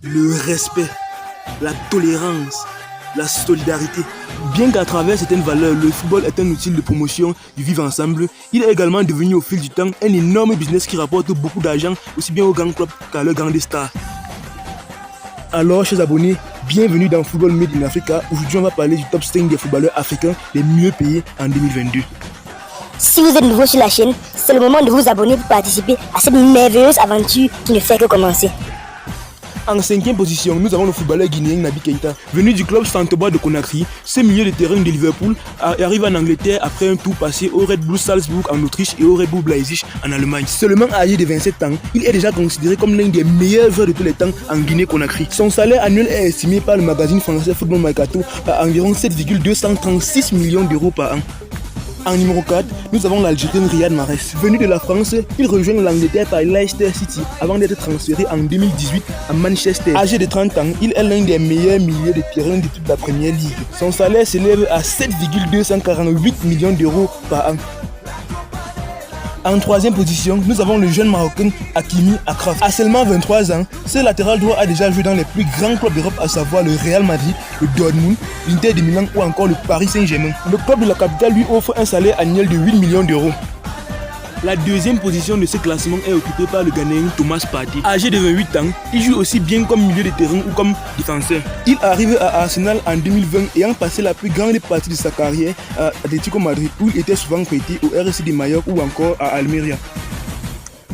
le respect, la tolérance, la solidarité. Bien qu'à travers certaines valeurs, le football est un outil de promotion du vivre ensemble, il est également devenu au fil du temps un énorme business qui rapporte beaucoup d'argent aussi bien aux grands clubs qu'à leurs grandes stars. Alors, chers abonnés, bienvenue dans Football Made in Africa. Aujourd'hui, on va parler du top 5 des footballeurs africains les mieux payés en 2022. Si vous êtes nouveau sur la chaîne, c'est le moment de vous abonner pour participer à cette merveilleuse aventure qui ne fait que commencer. En 5e position, nous avons le footballeur guinéen Naby Keïta. Venu du club Saint-Ouen de Conakry, ce milieu de terrain de Liverpool arrive en Angleterre après un tour passé au Red Bull Salzbourg en Autriche et au Red Bull Leipzig en Allemagne. Seulement âgé de 27 ans, il est déjà considéré comme l'un des meilleurs joueurs de tous les temps en Guinée-Conakry. Son salaire annuel est estimé par le magazine français Football Mercato à environ 7,236 millions d'euros par an. En numéro 4, nous avons l'Algérien Riyad Mahrez. Venu de la France, il rejoint l'Angleterre par Leicester City avant d'être transféré en 2018 à Manchester. Âgé de 30 ans, il est l'un des meilleurs milieux de terrain de toute la Première Ligue. Son salaire s'élève à 7,248 millions d'euros par an. En 3e position, nous avons le jeune Marocain Hakimi Achraf. À seulement 23 ans, ce latéral droit a déjà joué dans les plus grands clubs d'Europe, à savoir le Real Madrid, le Dortmund, l'Inter de Milan ou encore le Paris Saint-Germain. Le club de la capitale lui offre un salaire annuel de 8 millions d'euros. La 2e position de ce classement est occupée par le Ghanéen Thomas Partey. Âgé de 28 ans, il joue aussi bien comme milieu de terrain ou comme défenseur. Il arrive à Arsenal en 2020 ayant passé la plus grande partie de sa carrière à Atlético Madrid où il était souvent prêté au RSC de Majorque ou encore à Almeria.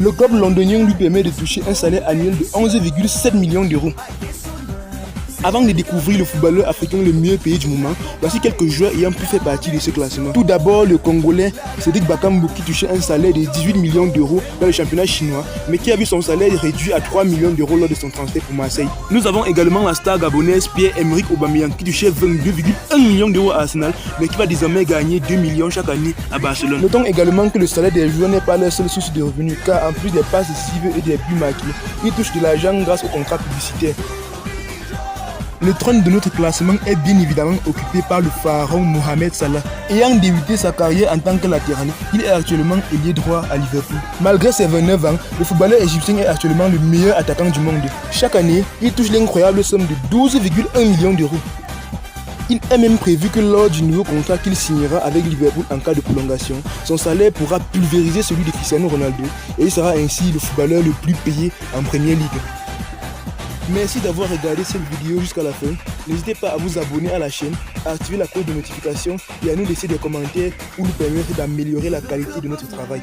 Le club londonien lui permet de toucher un salaire annuel de 11,7 millions d'euros. Avant de découvrir le footballeur africain le mieux payé du moment, voici quelques joueurs ayant pu faire partie de ce classement. Tout d'abord, le Congolais Cédric Bakambu qui touchait un salaire de 18 millions d'euros dans le championnat chinois, mais qui a vu son salaire réduit à 3 millions d'euros lors de son transfert pour Marseille. Nous avons également la star gabonaise Pierre-Emerick Aubameyang qui touchait 22,1 millions d'euros à Arsenal, mais qui va désormais gagner 2 millions chaque année à Barcelone. Notons également que le salaire des joueurs n'est pas leur seule source de revenus, car en plus des passes décisives et des buts marqués, ils touchent de l'argent grâce au contrat publicitaire. Le trône de notre classement est bien évidemment occupé par le pharaon Mohamed Salah. Ayant débuté sa carrière en tant que latéral, il est actuellement ailier droit à Liverpool. Malgré ses 29 ans, le footballeur égyptien est actuellement le meilleur attaquant du monde. Chaque année, il touche l'incroyable somme de 12,1 millions d'euros. Il est même prévu que lors du nouveau contrat qu'il signera avec Liverpool en cas de prolongation, son salaire pourra pulvériser celui de Cristiano Ronaldo et il sera ainsi le footballeur le plus payé en Première Ligue. Merci d'avoir regardé cette vidéo jusqu'à la fin. N'hésitez pas à vous abonner à la chaîne, à activer la cloche de notification et à nous laisser des commentaires pour nous permettre d'améliorer la qualité de notre travail.